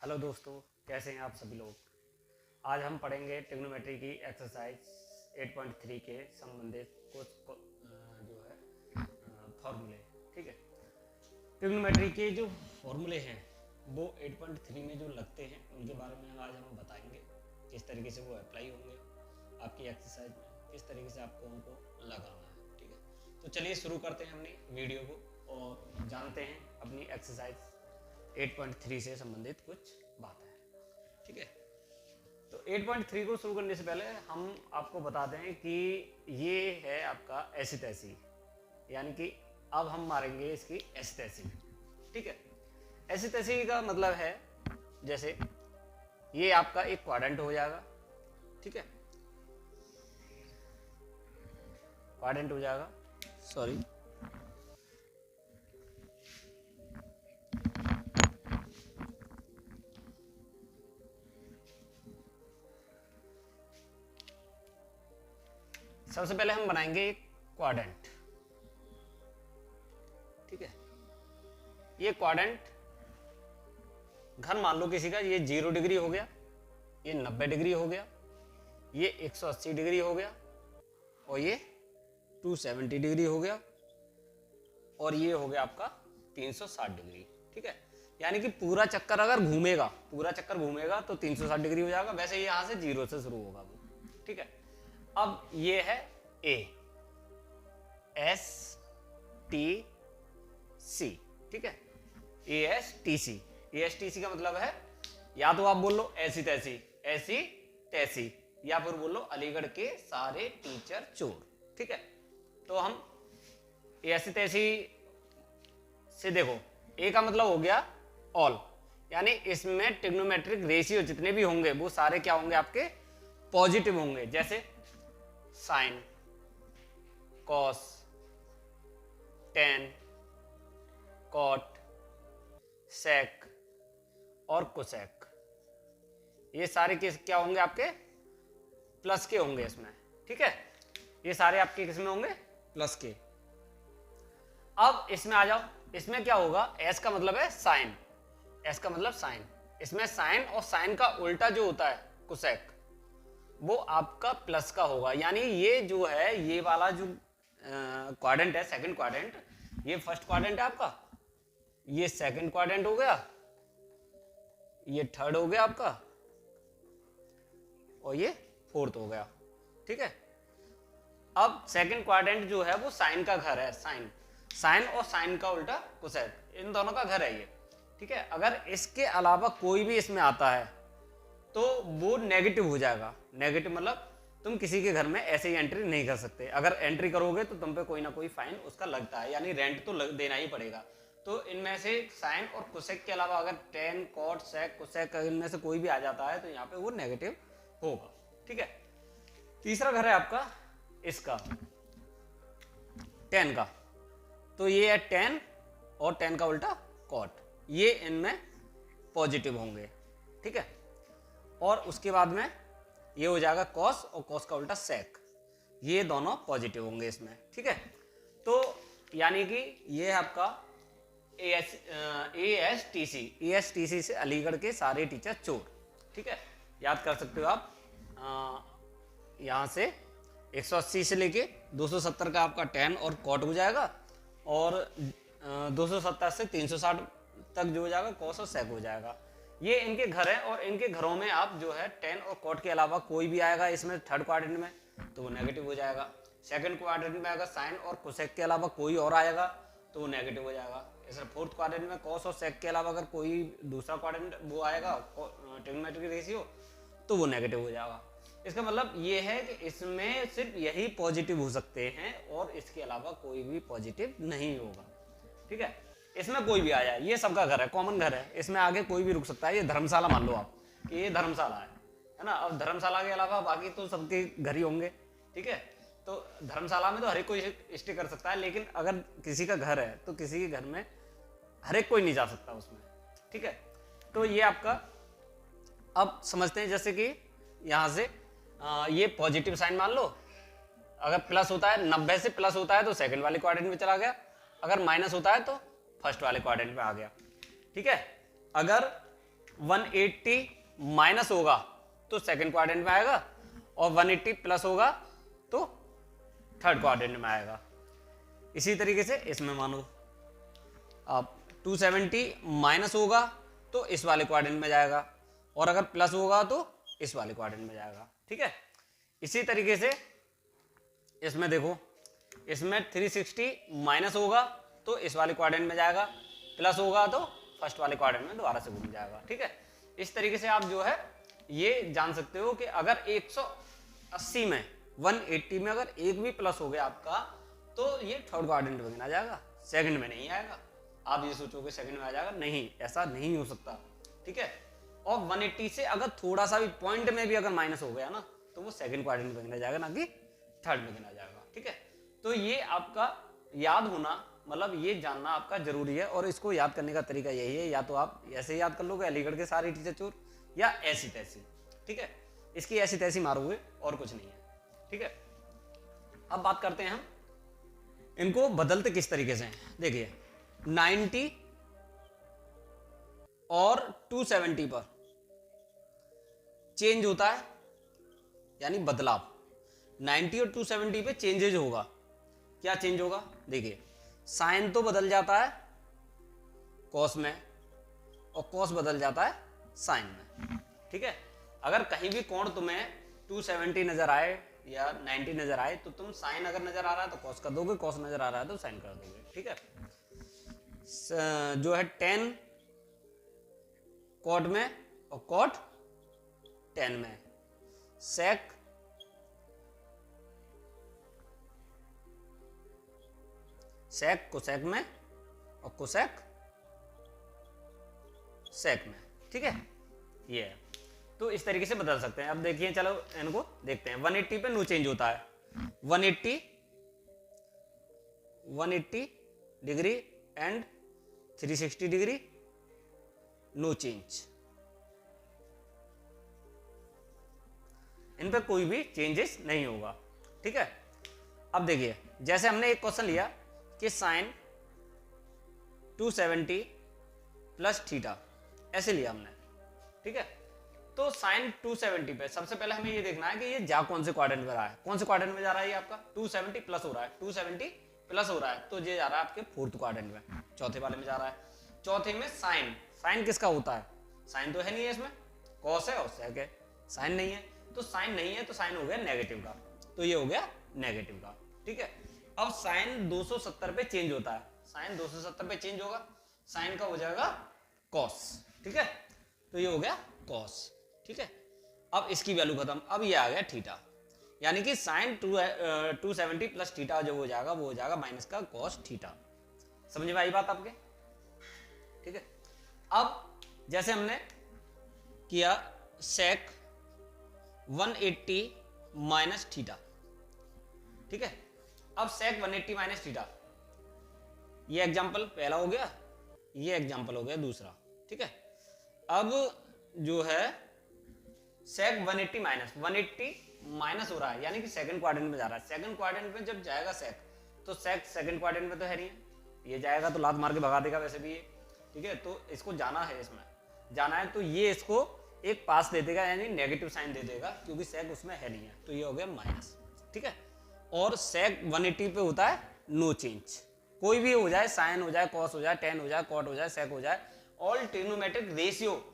Hello दोस्तों, कैसे हैं आप सभी लोग। आज हम पढ़ेंगे ट्रिग्नोमेट्री की एक्सरसाइज 8.3 के संबंधित कुछ जो है फॉर्मूले। ठीक है, ट्रिग्नोमेट्री के जो फॉर्मूले हैं वो 8.3 में जो लगते हैं उनके बारे में आज हम बताएंगे, किस तरीके से वो अप्लाई होंगे आपकी एक्सरसाइज में, किस तरीके से आपको उनको लगाना है। ठीक है, तो चलिए शुरू करते हैं अपनी वीडियो को और जानते हैं अपनी एक्सरसाइज 8.3 से संबंधित कुछ बात है। ठीक है, तो 8.3 को शुरू करने से पहले हम आपको बताते हैं कि ये है आपका ऐसी तैसी, यानी कि अब हम मारेंगे इसकी ऐसी तैसी। ठीक है, ऐसी तैसी का मतलब है जैसे ये आपका एक क्वाड्रेंट हो जाएगा। ठीक है, क्वाड्रेंट हो जाएगा, सॉरी, सबसे पहले हम बनाएंगे एक क्वाड्रेंट। ठीक है, ये क्वाड्रेंट घर मान लो किसी का, ये 0 डिग्री हो गया, ये 90 डिग्री हो गया, ये 180 डिग्री हो गया, और ये 270 डिग्री हो गया, और ये हो गया आपका 360 डिग्री। ठीक है, यानी कि पूरा चक्कर अगर घूमेगा, पूरा चक्कर घूमेगा तो 360 डिग्री हो जाएगा। वैसे यहां से 0 से शुरू होगा वो। ठीक है, अब ये है ए एस टी सी। ठीक है, A S T C. A S T C का मतलब है, या तो आप बोल लो ऐसी तैसी, ऐसी तैसी, या फिर बोल लो अलीगढ़ के सारे टीचर चोर। ठीक है, तो हम ऐसी तैसी से देखो, ए का मतलब हो गया ऑल, यानी इसमें ट्रिग्नोमेट्रिक रेशियो जितने भी होंगे वो सारे क्या होंगे, आपके पॉजिटिव होंगे। जैसे साइन, कॉस, टेन, कॉट, सेक और कोसेक, ये सारे क्या होंगे, आपके प्लस के होंगे इसमें। ठीक है, ये सारे आपके किस में होंगे, प्लस के। अब इसमें आ जाओ, इसमें क्या होगा, एस का मतलब है साइन, एस का मतलब साइन, इसमें साइन और साइन का उल्टा जो होता है कोसेक, वो आपका प्लस का होगा। यानी ये जो है, ये वाला जो क्वाड्रेंट है, सेकंड क्वाड्रेंट, ये फर्स्ट क्वाड्रेंट है आपका, ये सेकंड क्वाड्रेंट हो गया, ये थर्ड हो गया आपका, और ये फोर्थ हो गया। ठीक है, अब सेकंड क्वाड्रेंट जो है वो साइन का घर है, साइन, साइन और साइन का उल्टा कोसेक, इन दोनों का घर है ये। ठीक है, अगर इसके अलावा कोई भी इसमें आता है तो वो नेगेटिव हो जाएगा। नेगेटिव मतलब तुम किसी के घर में ऐसे ही एंट्री नहीं कर सकते, अगर एंट्री करोगे तो तुम पे कोई ना कोई फाइन उसका लगता है, यानी रेंट तो देना ही पड़ेगा। तो इनमें से साइन और कोसेक के अलावा अगर टेन, कॉट, सेक, कोसेक इनमें से कोई भी आ जाता है तो यहाँ पे वो नेगेटिव होगा। ठीक है, तीसरा घर है आपका इसका, टेन का, तो ये है टेन और टेन का उल्टा कॉट, ये इनमें पॉजिटिव होंगे। ठीक है, और उसके बाद में ये हो जाएगा कॉस और कॉस का उल्टा सेक, ये दोनों पॉजिटिव होंगे इसमें। ठीक है, तो यानी कि ये है आपका A S T C. A S T C से अलीगढ़ के सारे टीचर चोर। ठीक है, याद कर सकते हो आप, यहाँ से 180 से लेके 270 का आपका टेन और कॉट हो जाएगा, और 270 से 360 तक जो हो जाएगा कॉस और सेक हो जाएगा। ये इनके घर हैं, और इनके घरों में आप जो है टेन और कॉट के अलावा कोई भी आएगा इसमें थर्ड क्वाड्रेंट में तो वो नेगेटिव हो जाएगा। सेकंड क्वाड्रेंट में अगर साइन और कोसेक के अलावा कोई और आएगा तो वो नेगेटिव हो जाएगा। इस फोर्थ क्वाड्रेंट में कॉस और सेक के अलावा अगर कोई दूसरा क्वाड्रेंट वो आएगा ट्रिग्नोमेट्रिक रेशियो तो वो नेगेटिव हो जाएगा। इसका मतलब ये है कि इसमें सिर्फ यही पॉजिटिव हो सकते हैं और इसके अलावा कोई भी पॉजिटिव नहीं होगा। ठीक है, इसमें कोई भी आ जाए, ये सबका घर है, कॉमन घर है, इसमें आगे कोई भी रुक सकता है। ये धर्मशाला मान लो आप कि ये धर्मशाला है ना, अब धर्मशाला के अलावा बाकी तो सबके घर ही होंगे। ठीक है, तो धर्मशाला में तो हर एक कोई स्टे कर सकता है, लेकिन अगर किसी का घर है तो किसी के घर में हर एक कोई नहीं जा सकता उसमें। ठीक है, तो ये आपका, अब समझते हैं, जैसे कि यहाँ से ये पॉजिटिव साइन मान लो, अगर प्लस होता है, 90 से प्लस होता है तो सेकंड वाले क्वाड्रेंट में चला गया, अगर माइनस होता है तो फर्स्ट वाले क्वाड्रेंट में आ गया। ठीक है, अगर 180 माइनस होगा तो सेकंड क्वाड्रेंट में आएगा, और 180 प्लस होगा तो थर्ड क्वाड्रेंट में आएगा। इसी तरीके से इसमें मानो अब 270 माइनस होगा तो इस वाले क्वाड्रेंट में जाएगा, और अगर प्लस होगा तो इस वाले क्वाड्रेंट में जाएगा। ठीक है, इसी तरीके से इसमें देखो, इसमें 360 माइनस होगा तो इस वाले क्वाड्रेंट में जाएगा, प्लस होगा तो फर्स्ट वाले क्वाड्रेंट में दोबारा से घूम जाएगा। ठीक है, इस तरीके से आप जो है ये जान सकते हो कि अगर 180 में 180 में अगर एक भी प्लस हो गया आपका तो ये थर्ड क्वाड्रेंट में गिना जाएगा, सेकंड में नहीं आएगा। आप ये सोचोगे सेकंड में आ जाएगा, नहीं, ऐसा नहीं हो सकता। ठीक है, और 180 से अगर थोड़ा सा भी पॉइंट में भी अगर माइनस हो गया ना तो वो सेकंड क्वाड्रेंट में गिना जाएगा, ना कि थर्ड में गिना जाएगा। ठीक है, तो ये आपका याद होना, मतलब ये जानना आपका जरूरी है, और इसको याद करने का तरीका यही है, या तो आप ऐसे याद कर लोगे अलीगढ़ के सारे टीचर चोर, या ऐसी तैसी। ठीक है, इसकी ऐसी तैसी मारोगे और कुछ नहीं है। ठीक है, अब बात करते हैं हम इनको बदलते किस तरीके से हैं। देखिए 90 और 270 पर चेंज होता है, यानी बदलाव। 90 और 270 पे चेंजेज होगा। क्या चेंज होगा? देखिए साइन तो बदल जाता है कॉस में, और कॉस बदल जाता है साइन में। ठीक है, अगर कहीं भी कोण तुम्हें 270 नजर आए या 90 नजर आए तो तुम साइन अगर नजर आ रहा है तो कॉस कर दोगे, कॉस नजर आ रहा है तो साइन कर दोगे। ठीक है, जो है 10 कॉट में और कॉट 10 में, सेक सेक कोसेक में, और कोसेक सेक में। ठीक है, ये है। तो इस तरीके से बदल सकते हैं। अब देखिए, चलो इनको देखते हैं। 180 पे नो चेंज होता है, 180 degree and 360 degree no change, इन पे कोई भी चेंजेस नहीं होगा। ठीक है, अब देखिए जैसे हमने एक क्वेश्चन लिया कि साइन 270 प्लस थीटा, ऐसे लिया हमने। ठीक है, तो साइन 270 पे सबसे पहले हमें ये देखना है कि ये जा कौन से क्वाड्रेंट में रहा है। कौन से क्वाड्रेंट में जा रहा है? ये आपका 270 प्लस हो रहा है, 270 प्लस हो रहा है, तो ये जा रहा है आपके फोर्थ क्वाड्रेंट में, चौथे वाले में जा रहा है। चौथे में साइन, साइन किसका होता है? साइन तो है नहीं है इसमें, कॉस है और सेक है, साइन नहीं है। तो साइन नहीं है तो साइन हो गया नेगेटिव का, तो ये हो गया नेगेटिव का। ठीक है, अब साइन 270 पे चेंज होता है, साइन 270 पे चेंज होगा, साइन का हो जाएगा कॉस। ठीक है, तो ये हो गया कॉस। ठीक है, अब इसकी वैल्यू खत्म, अब ये आ गया थीटा, यानी कि साइन 270 प्लस थीटा जो हो जाएगा वो हो जाएगा माइनस का कॉस थीटा। समझ में आई बात आपके? ठीक है, अब जैसे हमने किया सेक 180 माइनस थीटा। ठीक है, अब सेक 180 माइनस थीटा, ये एग्जांपल पहला हो गया, ये एग्जांपल हो गया दूसरा। ठीक है, अब जो है सेक 180 माइनस 180 माइनस हो रहा है, यानी कि सेकंड क्वाड्रेंट में जा रहा है। सेकंड क्वाड्रेंट में जब जाएगा सेक, तो सेक सेकंड क्वाड्रेंट में तो है नहीं है, ये जाएगा तो लात मार के भगा देगा वैसे भी ये। ठीक है, तो इसको जाना है, इसमें जाना है, तो ये इसको एक पास दे देगा, यानी नेगेटिव साइन दे देगा, क्योंकि सेक उसमें है नहीं है, तो ये हो गया माइनस। ठीक है, और सेक 180 पे होता है नो चेंज, कोई भी हो जाए, साइन हो जाए, कॉस हो जाए, टेन हो जाए, कॉट हो जाए, सेक हो जाए, all trigonometric ratio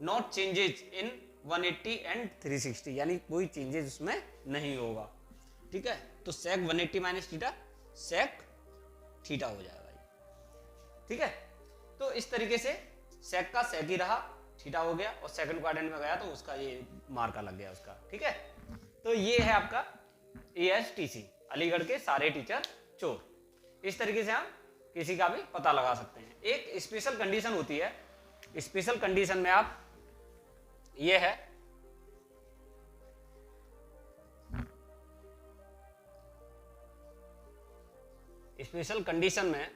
not changes in 180 and 360, यानी कोई चेंजेस उसमें नहीं होगा। ठीक है, तो सेक 180 माइनस थीटा सेक थीटा हो जाएगा। ठीक है, तो इस तरीके से सेक का सेक ही रहा, थीटा हो गया, और सेकंड क्वाड्रेंट में गया तो उसका ये मार्का लग गया उसका। ठीक है, तो ये है आपका ASTC, अलीगढ़ के सारे टीचर चोर। इस तरीके से हम किसी का भी पता लगा सकते हैं। एक स्पेशल कंडीशन होती है, स्पेशल कंडीशन में आप ये है स्पेशल कंडीशन में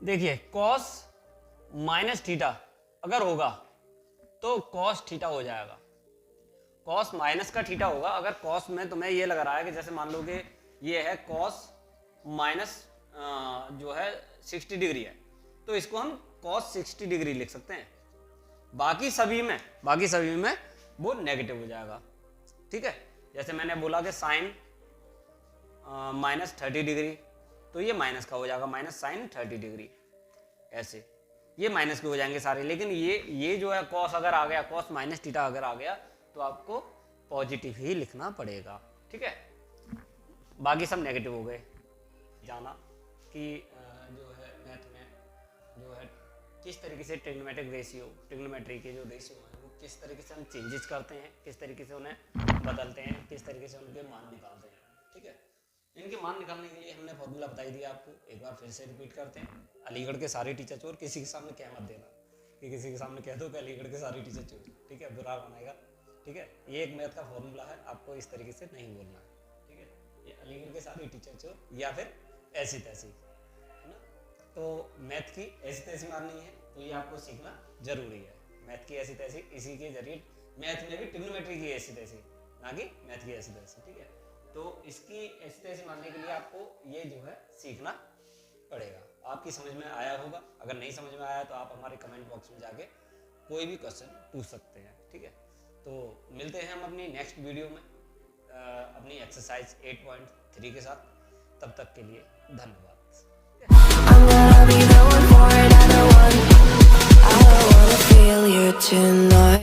देखिए कॉस माइनस थीटा अगर होगा तो कॉस थीटा हो जाएगा, कॉस माइनस का थीटा होगा। अगर कॉस में तुम्हें ये लग रहा है कि जैसे मान लो कि ये है कॉस माइनस जो है 60 डिग्री है, तो इसको हम cos 60 डिग्री लिख सकते हैं। बाकी सभी में वो नेगेटिव हो जाएगा। ठीक है, जैसे मैंने बोला कि साइन -30 डिग्री, तो ये माइनस का हो जाएगा, माइनस साइन 30 डिग्री, ऐसे ये माइनस के हो जाएंगे सारे। लेकिन ये जो है कॉस अगर आ गया, कॉस माइनस थीटा अगर आ गया तो आपको पॉजिटिव ही लिखना पड़ेगा। ठीक है, बाकी सब नेगेटिव हो गए। जाना कि जो है मैथ में जो है किस तरीके से ट्रिग्नोमेट्री के जो रेशियो हैं वो किस तरीके से हम चेंजेस करते हैं, किस तरीके से उन्हें बदलते हैं, किस तरीके से उनके मान निकालते हैं। ठीक है, इनके मान निकालने के लिए हमने फॉर्मूला बताई दिया आपको, एक बार फिर से रिपीट करते हैं। अलीगढ़ के सारे टीचर चोर, किसी के सामने कह मत देना कि किसी के सामने कह दो कि अलीगढ़ के सारे टीचर चोर। ठीक है, बुरा बनाएगा। ठीक है, ये एक मैथ का फॉर्मूला है, आपको इस तरीके से नहीं बोलना है। ठीक है, ये अलीगढ़ के सारे टीचर चोर या फिर ऐसी तैसी, है ना। तो मैथ की ऐसी तैसी मारनी है तो ये आपको सीखना जरूरी है। मैथ की ऐसी तैसी, इसी के जरिए मैथ में भी ट्रिग्नोमेट्री की ऐसी तैसी, ना कि मैथ की ऐसी तैसी। ठीक है, तो इसकी ऐसी तैसी मारने के लिए आपको ये जो है सीखना पड़ेगा। आपकी समझ में आया होगा, अगर नहीं समझ में आया तो आप हमारे कमेंट बॉक्स में जाके कोई भी क्वेश्चन पूछ सकते हैं। ठीक है, तो मिलते हैं हम अपनी नेक्स्ट वीडियो में अपनी एक्सरसाइज 8.3 के साथ। तब तक के लिए धन्यवाद। I'm gonna be the one for it, I don't wanna feel you tonight.